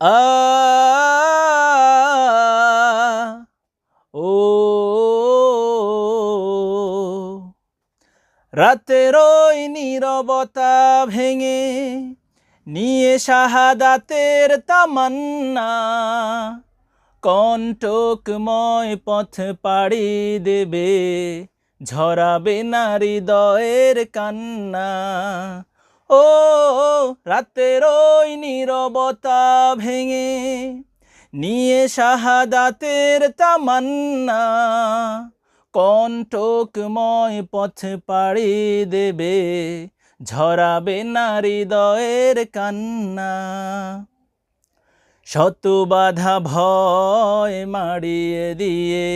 আ ও রাতের ওই নীরবতা ভেঙে নিয়ে শাহাদাতের তামান্না কণ্টকময় পথ পাড়ি দেবে ঝরাবে না হৃদয়ের কান্না ও রাতের ওই নীরবতা ভেঙে নিয়ে শাহাদাতের তামান্না কণ্টকময় পথ পাড়ি দেবে ঝরাবে না হৃদয়ের কান্না শত বাধা ভয় মাড়িয়ে দিয়ে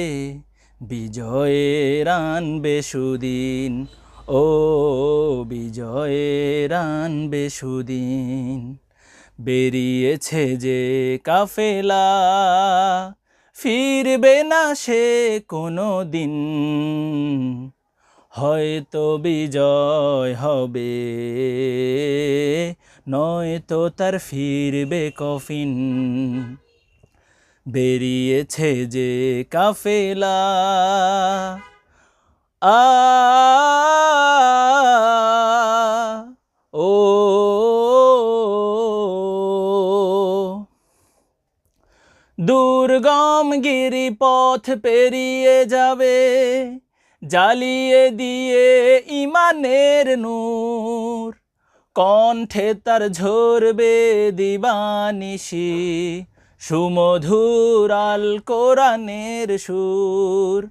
বিজয়ের আনবে সুদিন ও বিজয়ের আনবে সুদিন বেরিয়েছে যে কাফেলা ফিরবে না সে কোনো দিন হয়তো বিজয় হবে নয়তো তার ফিরবে কফিন বেরিয়েছে যে কাফেলা আ ও দুর্গম গিরিপথ পেরিয়ে যাবে জ্বালিয়ে দিয়ে ইমানের নূর কণ্ঠে তার ঝরবে দিবানিশি সুমধুর আল কোরআনের সুর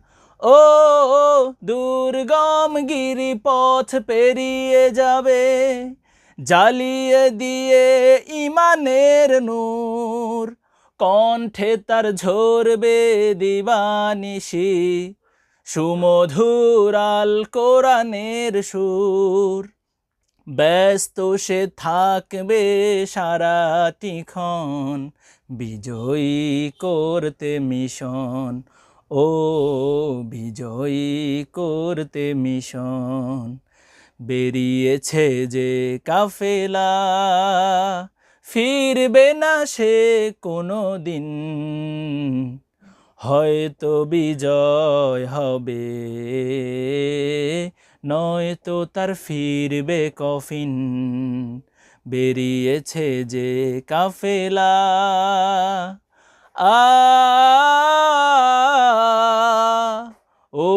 ও দুর্গম গিরিপথ পেরিয়ে যাবে জ্বালিয়ে দিয়ে ইমানের নূর কণ্ঠে তার ঝরবে দিবানিশি সুমধুর আল কোরআনের সুর ব্যস্ত সে থাকবে সারাটিক্ষণ বিজয়ী করতে মিশন ও বিজয়ী করতে মিশন বেরিয়েছে যে কাফেলা ফিরবে না সে কোনো দিন হয়তো বিজয় হবে নয়তো তার ফিরবে কফিন বেরিয়েছে যে কাফেলা আ ও